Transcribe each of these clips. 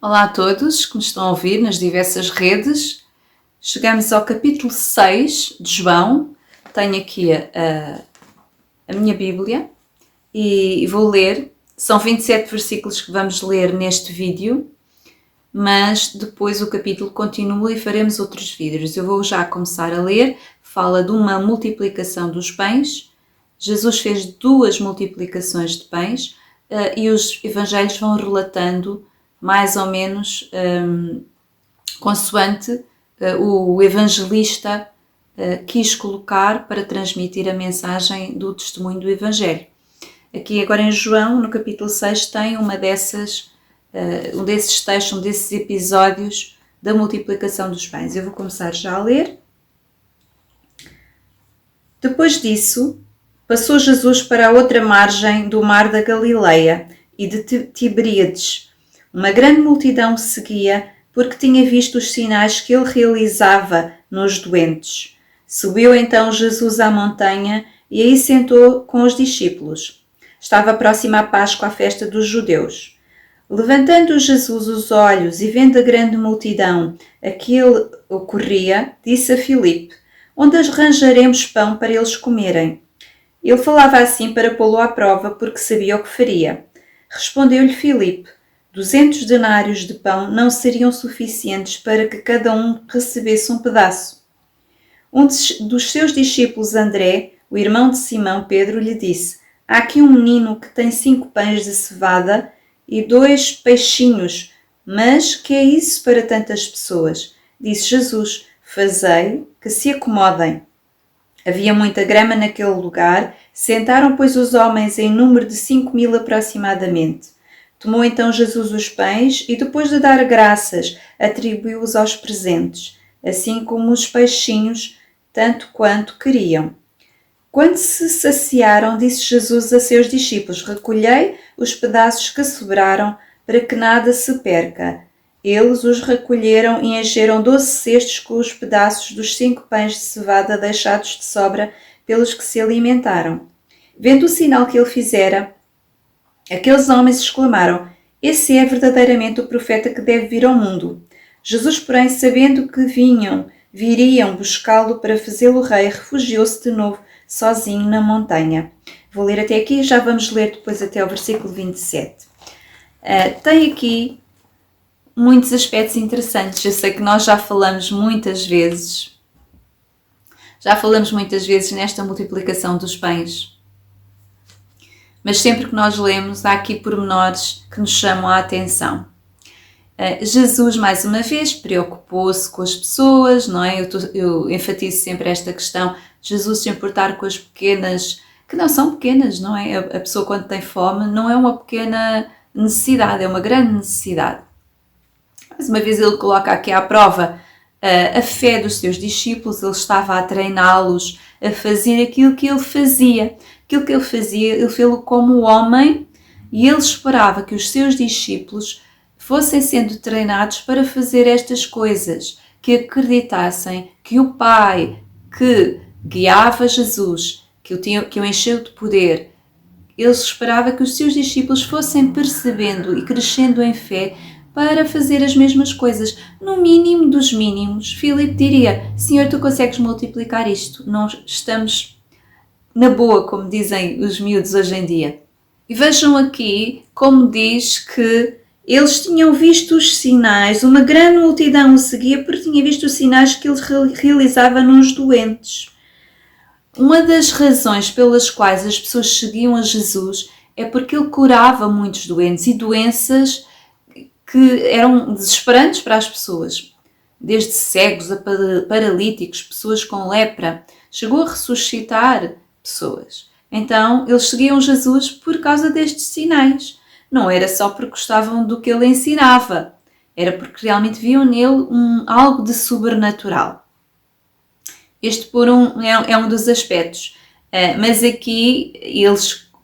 Olá a todos que nos estão a ouvir nas diversas redes. Chegamos ao capítulo 6 de João. Tenho aqui a minha Bíblia e vou ler. São 27 versículos que vamos ler neste vídeo, mas depois o capítulo continua e faremos outros vídeos. Eu vou já começar a ler. Fala de uma multiplicação dos pães. Jesus fez 2 multiplicações de pães e os evangelhos vão relatando mais ou menos consoante o evangelista quis colocar para transmitir a mensagem do testemunho do Evangelho. Aqui agora em João, no capítulo 6, tem um desses textos, um desses episódios da multiplicação dos pães. Eu vou começar já a ler. Depois disso, passou Jesus para a outra margem do mar da Galileia e de Tiberíades. Uma grande multidão o seguia porque tinha visto os sinais que ele realizava nos doentes. Subiu então Jesus à montanha e aí sentou com os discípulos. Estava próxima a Páscoa, a festa dos judeus. Levantando Jesus os olhos e vendo a grande multidão a que ele ocorria, disse a Filipe: onde arranjaremos pão para eles comerem? Ele falava assim para pô-lo à prova, porque sabia o que faria. Respondeu-lhe Filipe: 200 denários de pão não seriam suficientes para que cada um recebesse um pedaço. Um dos seus discípulos, André, o irmão de Simão Pedro, lhe disse: há aqui um menino que tem 5 pães de cevada e 2 peixinhos, mas que é isso para tantas pessoas? Disse Jesus: fazei que se acomodem. Havia muita grama naquele lugar. Sentaram, pois, os homens em número de 5.000 aproximadamente. Tomou então Jesus os pães e, depois de dar graças, atribuiu-os aos presentes, assim como os peixinhos, tanto quanto queriam. Quando se saciaram, disse Jesus a seus discípulos: recolhei os pedaços que sobraram, para que nada se perca. Eles os recolheram e encheram 12 cestos com os pedaços dos 5 pães de cevada deixados de sobra pelos que se alimentaram. Vendo o sinal que ele fizera, aqueles homens exclamaram: esse é verdadeiramente o profeta que deve vir ao mundo. Jesus, porém, sabendo que viriam buscá-lo para fazê-lo rei, refugiou-se de novo sozinho na montanha. Vou ler até aqui e já vamos ler depois até ao versículo 27. Tem aqui muitos aspectos interessantes. Eu sei que nós já falamos muitas vezes nesta multiplicação dos pães. Mas sempre que nós lemos, há aqui pormenores que nos chamam a atenção. Jesus, mais uma vez, preocupou-se com as pessoas, não é? Eu enfatizo sempre esta questão de Jesus se importar com as pequenas, que não são pequenas, não é? A pessoa, quando tem fome, não é uma pequena necessidade, é uma grande necessidade. Mais uma vez, ele coloca aqui à prova a fé dos seus discípulos. Ele estava a treiná-los a fazer aquilo que ele fazia. Aquilo que ele fazia, ele fez-o como homem, e ele esperava que os seus discípulos fossem sendo treinados para fazer estas coisas, que acreditassem que o Pai que guiava Jesus, que o encheu de poder, ele esperava que os seus discípulos fossem percebendo e crescendo em fé para fazer as mesmas coisas. No mínimo dos mínimos, Filipe diria: Senhor, tu consegues multiplicar isto? Nós estamos na boa, como dizem os miúdos hoje em dia. E vejam aqui como diz que eles tinham visto os sinais, uma grande multidão o seguia porque tinha visto os sinais que ele realizava nos doentes. Uma das razões pelas quais as pessoas seguiam a Jesus é porque ele curava muitos doentes e doenças que eram desesperantes para as pessoas. Desde cegos a paralíticos, pessoas com lepra, chegou a ressuscitar pessoas. Então, eles seguiam Jesus por causa destes sinais. Não era só porque gostavam do que ele ensinava, era porque realmente viam nele algo de sobrenatural. Este é um dos aspectos. Mas aqui,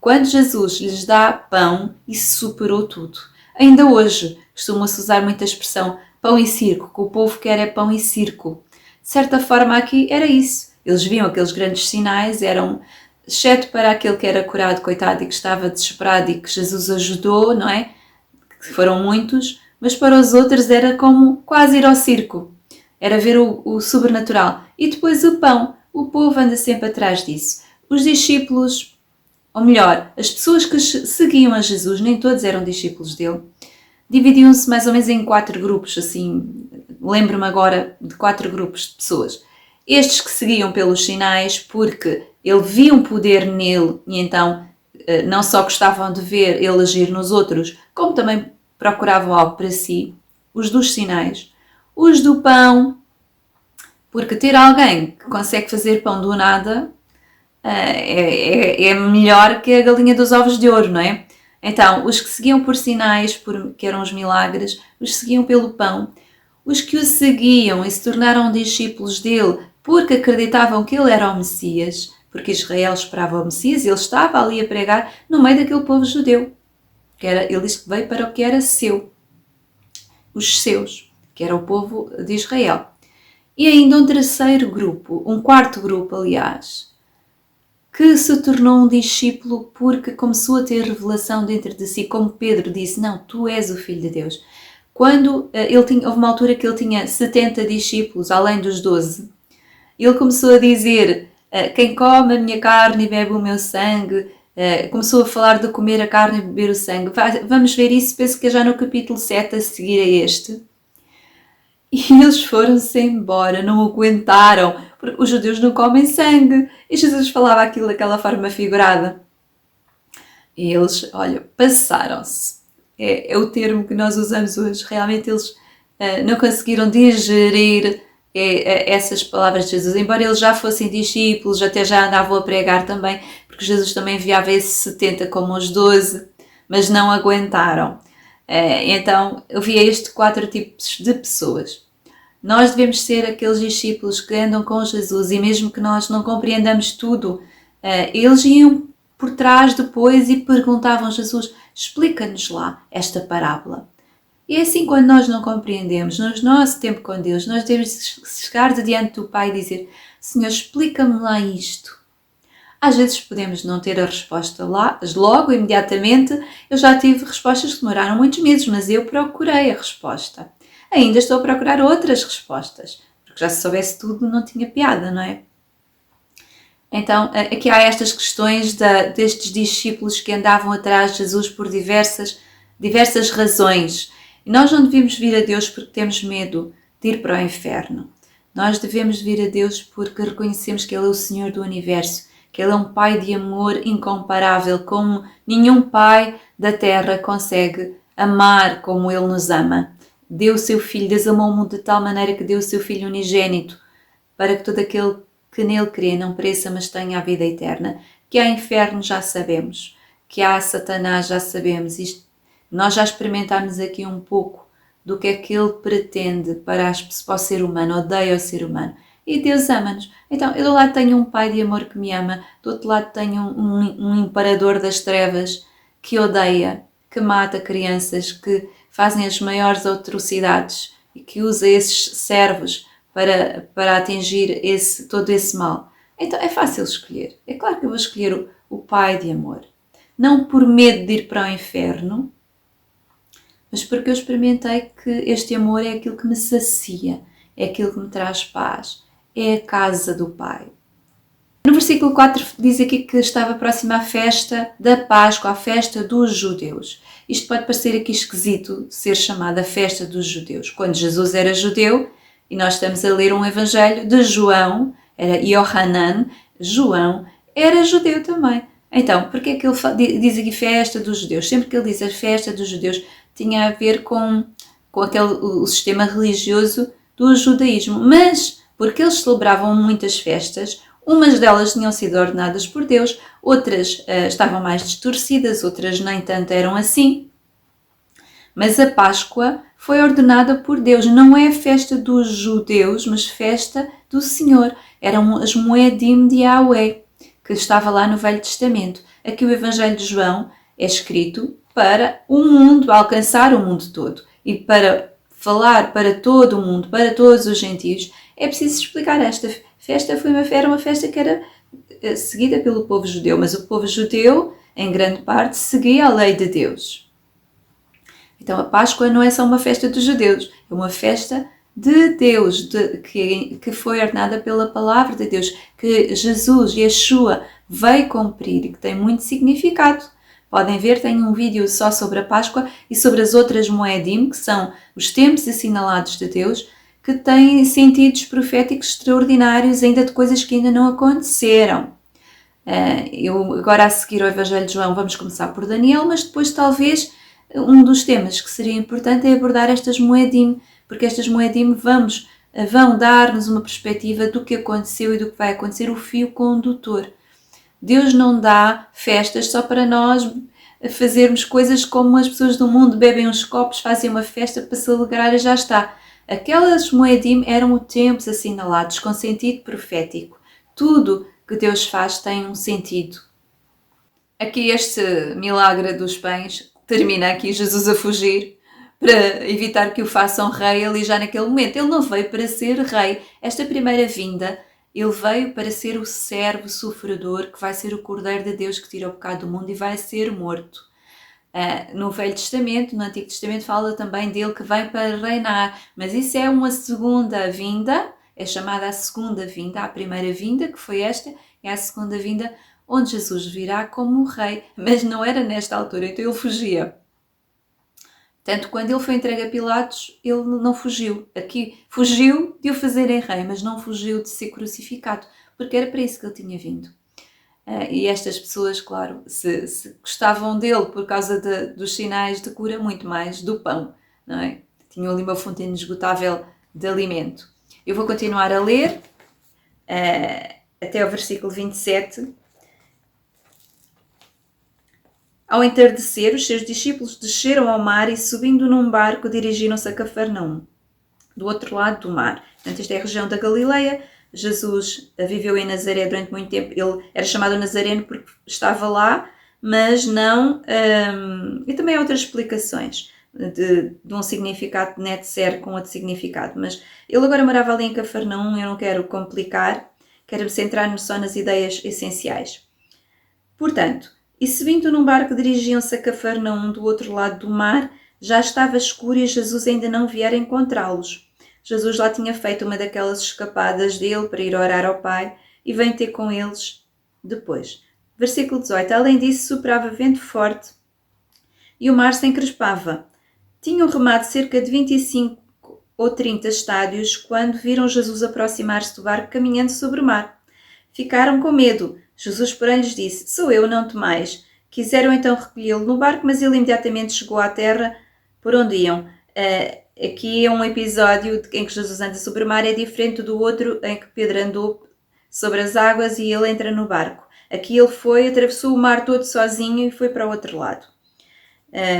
quando Jesus lhes dá pão, isso superou tudo. Ainda hoje, costuma-se usar muita expressão pão e circo, que o povo quer é pão e circo. De certa forma, aqui era isso. Eles viam aqueles grandes sinais, exceto para aquele que era curado, coitado, e que estava desesperado e que Jesus ajudou, não é? Que foram muitos, mas para os outros era como quase ir ao circo. Era ver o sobrenatural. E depois o pão. O povo anda sempre atrás disso. Os discípulos, ou melhor, as pessoas que seguiam a Jesus, nem todos eram discípulos dele, dividiam-se mais ou menos em 4 grupos, assim, lembro-me agora de 4 grupos de pessoas. Estes que seguiam pelos sinais, porque ele via um poder nele e então não só gostavam de ver ele agir nos outros, como também procuravam algo para si. Os dos sinais. Os do pão, porque ter alguém que consegue fazer pão do nada é melhor que a galinha dos ovos de ouro, não é? Então, os que seguiam por sinais, que eram os milagres, os seguiam pelo pão. Os que o seguiam e se tornaram discípulos dele porque acreditavam que ele era o Messias, porque Israel esperava o Messias, ele estava ali a pregar no meio daquele povo judeu. Ele disse que veio para o que era seu, os seus, que era o povo de Israel. E ainda um terceiro grupo, um quarto grupo, aliás, que se tornou um discípulo porque começou a ter revelação dentro de si, como Pedro disse, não, tu és o Filho de Deus. Quando houve uma altura que ele tinha 70 discípulos, além dos 12, ele começou a dizer, quem come a minha carne e bebe o meu sangue, começou a falar de comer a carne e beber o sangue. Vamos ver isso, penso que é já no capítulo 7 a seguir a este. E eles foram-se embora, não aguentaram, porque os judeus não comem sangue. E Jesus falava aquilo daquela forma figurada. E eles, olha, passaram-se. É o termo que nós usamos hoje. Realmente eles não conseguiram digerir essas palavras de Jesus. Embora eles já fossem discípulos, até já andavam a pregar também, porque Jesus também enviava esses 70 como os 12, mas não aguentaram. Então, havia estes 4 tipos de pessoas. Nós devemos ser aqueles discípulos que andam com Jesus e mesmo que nós não compreendamos tudo, eles iam por trás depois e perguntavam a Jesus, explica-nos lá esta parábola. E é assim, quando nós não compreendemos, no nosso tempo com Deus, nós devemos chegar diante do Pai e dizer, Senhor, explica-me lá isto. Às vezes podemos não ter a resposta lá, logo, imediatamente. Eu já tive respostas que demoraram muitos meses, mas eu procurei a resposta. Ainda estou a procurar outras respostas, porque já se soubesse tudo não tinha piada, não é? Então, aqui há estas questões destes discípulos que andavam atrás de Jesus por diversas razões. E nós não devemos vir a Deus porque temos medo de ir para o inferno. Nós devemos vir a Deus porque reconhecemos que Ele é o Senhor do Universo, que Ele é um Pai de amor incomparável, como nenhum Pai da Terra consegue amar como Ele nos ama. Deu o seu Filho, Deus amou o mundo de tal maneira que deu o seu Filho unigênito, para que todo aquele que nele crê não pereça, mas tenha a vida eterna. Que há inferno já sabemos, que há Satanás já sabemos. Nós já experimentámos aqui um pouco do que é que ele pretende para o ser humano, odeia o ser humano. E Deus ama-nos. Então, eu do lado tenho um Pai de amor que me ama, do outro lado tenho um imperador das trevas que odeia, que mata crianças, que fazem as maiores atrocidades e que usa esses servos para atingir todo esse mal. Então é fácil escolher. É claro que eu vou escolher o Pai de amor. Não por medo de ir para o inferno, mas porque eu experimentei que este amor é aquilo que me sacia, é aquilo que me traz paz, é a casa do Pai. No versículo 4 diz aqui que estava próxima à festa da Páscoa, a festa dos judeus. Isto pode parecer aqui esquisito, ser chamada a festa dos judeus. Quando Jesus era judeu, e nós estamos a ler um evangelho de João, era Yohanan, João era judeu também. Então, porque é que ele diz aqui festa dos judeus? Sempre que ele diz a festa dos judeus, tinha a ver com o sistema religioso do judaísmo. Mas, porque eles celebravam muitas festas, umas delas tinham sido ordenadas por Deus, outras estavam mais distorcidas, outras nem tanto eram assim. Mas a Páscoa foi ordenada por Deus. Não é a festa dos judeus, mas festa do Senhor. Eram as Moedim de Yahweh, que estava lá no Velho Testamento. Aqui o Evangelho de João é escrito para o mundo, alcançar o mundo todo. E para falar para todo o mundo, para todos os gentios, é preciso explicar esta festa. Era uma festa que era seguida pelo povo judeu, mas o povo judeu, em grande parte, seguia a lei de Deus. Então a Páscoa não é só uma festa dos judeus, é uma festa de Deus, que foi ordenada pela palavra de Deus, que Jesus, Yeshua, veio cumprir e que tem muito significado. Podem ver, tenho um vídeo só sobre a Páscoa e sobre as outras Moedim, que são os tempos assinalados de Deus, que têm sentidos proféticos extraordinários, ainda de coisas que ainda não aconteceram. Eu agora a seguir ao Evangelho de João vamos começar por Daniel, mas depois talvez um dos temas que seria importante é abordar estas Moedim, porque estas Moedim vão dar-nos uma perspectiva do que aconteceu e do que vai acontecer, o fio condutor. Deus não dá festas só para nós fazermos coisas como as pessoas do mundo bebem uns copos, fazem uma festa para se alegrar e já está. Aquelas Moedim eram tempos assinalados com sentido profético. Tudo que Deus faz tem um sentido. Aqui este milagre dos pães termina aqui Jesus a fugir para evitar que o façam rei ali já naquele momento. Ele não veio para ser rei. Esta primeira vinda, ele veio para ser o servo sofredor, que vai ser o Cordeiro de Deus que tira o pecado do mundo e vai ser morto. No Velho Testamento, no Antigo Testamento, fala também dele que vem para reinar. Mas isso é uma segunda vinda, é chamada a segunda vinda. A primeira vinda, que foi esta, é a segunda vinda, onde Jesus virá como rei. Mas não era nesta altura, então ele fugia. Tanto quando ele foi entregue a Pilatos, ele não fugiu. Aqui fugiu de o fazerem rei, mas não fugiu de ser crucificado, porque era para isso que ele tinha vindo. E estas pessoas, claro, se gostavam dele por causa dos sinais de cura, muito mais do pão, não é? Tinham ali uma fonte inesgotável de alimento. Eu vou continuar a ler até o versículo 27. Ao entardecer, os seus discípulos desceram ao mar e, subindo num barco, dirigiram-se a Cafarnaum, do outro lado do mar. Portanto, esta é a região da Galileia. Jesus viveu em Nazaré durante muito tempo. Ele era chamado Nazareno porque estava lá, mas não... e também há outras explicações de um significado de Netzer com outro significado. Mas ele agora morava ali em Cafarnaum. Eu não quero complicar, quero-me centrar só nas ideias essenciais. Portanto, e subindo num barco dirigiam-se a Cafarnaum do outro lado do mar. Já estava escuro e Jesus ainda não viera encontrá-los. Jesus lá tinha feito uma daquelas escapadas dele para ir orar ao Pai e vem ter com eles depois. Versículo 18. Além disso, soprava vento forte e o mar se encrespava. Tinham remado cerca de 25 ou 30 estádios quando viram Jesus aproximar-se do barco caminhando sobre o mar. Ficaram com medo. Jesus, porém, lhes disse: Sou eu, não temais. Quiseram então recolhê-lo no barco, mas ele imediatamente chegou à terra por onde iam. Aqui é um episódio em que Jesus anda sobre o mar, é diferente do outro em que Pedro andou sobre as águas e ele entra no barco. Aqui ele atravessou o mar todo sozinho e foi para o outro lado.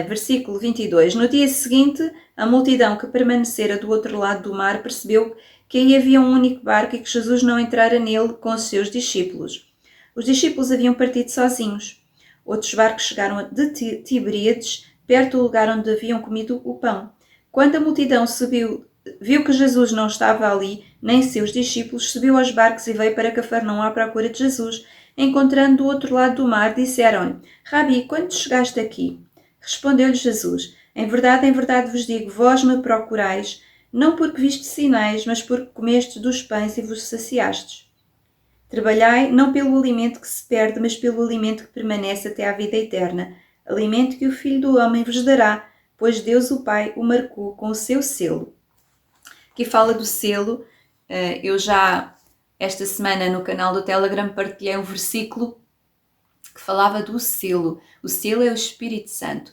Versículo 22. No dia seguinte, a multidão que permanecera do outro lado do mar percebeu que aí havia um único barco e que Jesus não entrara nele com os seus discípulos. Os discípulos haviam partido sozinhos. Outros barcos chegaram de Tiberíades, perto do lugar onde haviam comido o pão. Quando a multidão viu que Jesus não estava ali, nem seus discípulos, subiu aos barcos e veio para Cafarnaum à procura de Jesus. Encontrando do outro lado do mar, disseram-lhe: Rabi, quando chegaste aqui? Respondeu-lhe Jesus: em verdade vos digo, vós me procurais, não porque viste sinais, mas porque comestes dos pães e vos saciastes. Trabalhai não pelo alimento que se perde, mas pelo alimento que permanece até à vida eterna, alimento que o Filho do Homem vos dará, pois Deus o Pai o marcou com o seu selo. Aqui fala do selo. Eu já, esta semana, no canal do Telegram, partilhei um versículo que falava do selo. O selo é o Espírito Santo.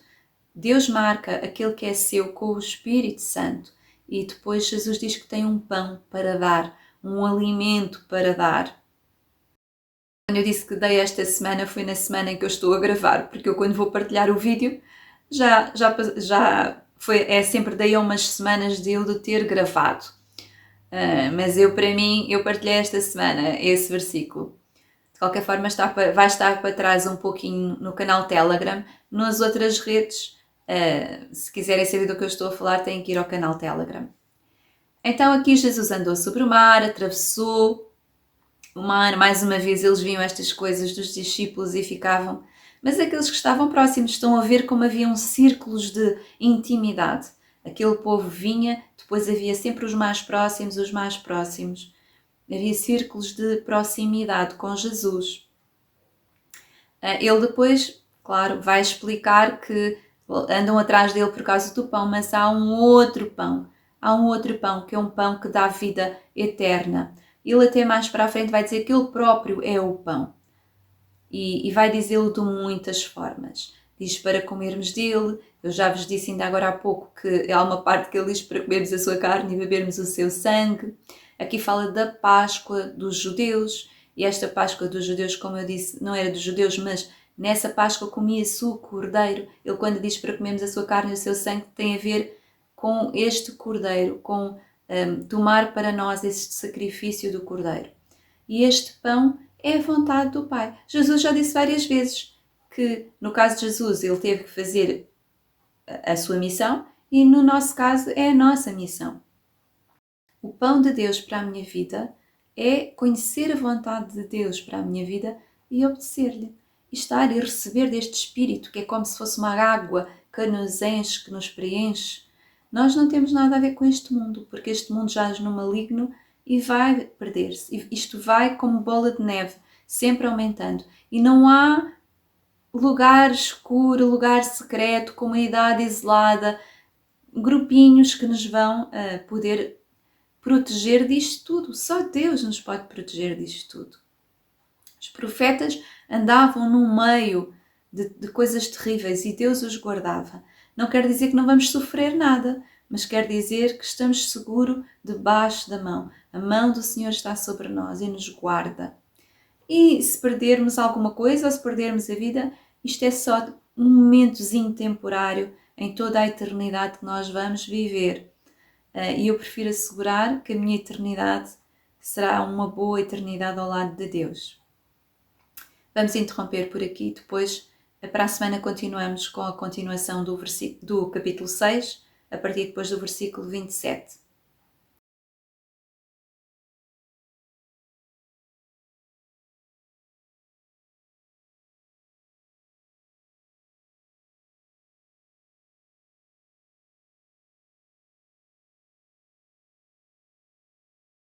Deus marca aquele que é seu com o Espírito Santo. E depois Jesus diz que tem um pão para dar, um alimento para dar. Quando eu disse que dei esta semana, foi na semana em que eu estou a gravar, porque eu quando vou partilhar o vídeo, sempre daí a umas semanas de eu ter gravado. Mas para mim, eu partilhei esta semana esse versículo. De qualquer forma, vai estar para trás um pouquinho no canal Telegram. Nas outras redes, se quiserem saber do que eu estou a falar, têm que ir ao canal Telegram. Então aqui Jesus andou sobre o mar, atravessou o mar. Mais uma vez eles viam estas coisas dos discípulos e ficavam Mas aqueles que estavam próximos estão a ver como haviam círculos de intimidade. Aquele povo vinha, depois havia sempre os mais próximos, os mais próximos. Havia círculos de proximidade com Jesus. Ele depois, claro, vai explicar que andam atrás dele por causa do pão, mas há um outro pão. Há um outro pão, que é um pão que dá vida eterna. Ele até mais para a frente vai dizer que ele próprio é o pão. E vai dizê-lo de muitas formas. Diz para comermos dele. Eu já vos disse ainda agora há pouco que há uma parte que ele diz para comermos a sua carne e bebermos o seu sangue. Aqui fala da Páscoa dos judeus. E esta Páscoa dos judeus, como eu disse, não era dos judeus, mas nessa Páscoa comia-se o cordeiro. Ele, quando diz para comermos a sua carne e o seu sangue, tem a ver com este cordeiro, com tomar para nós este sacrifício do cordeiro. E este pão é a vontade do Pai. Jesus já disse várias vezes que, no caso de Jesus, ele teve que fazer a sua missão e, no nosso caso, é a nossa missão. O pão de Deus para a minha vida é conhecer a vontade de Deus para a minha vida e obedecer-lhe. E estar e receber deste Espírito, que é como se fosse uma água que nos enche, que nos preenche. Nós não temos nada a ver com este mundo, porque este mundo jaz no maligno e vai perder-se. Isto vai como bola de neve, sempre aumentando. E não há lugar escuro, lugar secreto, comunidade isolada, grupinhos que nos vão poder proteger disto tudo. Só Deus nos pode proteger disto tudo. Os profetas andavam no meio de coisas terríveis e Deus os guardava. Não quer dizer que não vamos sofrer nada, mas quer dizer que estamos seguros debaixo da mão. A mão do Senhor está sobre nós e nos guarda. E se perdermos alguma coisa ou se perdermos a vida, isto é só um momentozinho temporário em toda a eternidade que nós vamos viver. E eu prefiro assegurar que a minha eternidade será uma boa eternidade ao lado de Deus. Vamos interromper por aqui, depois para a semana continuamos com a continuação do capítulo 6, a partir depois do versículo 27.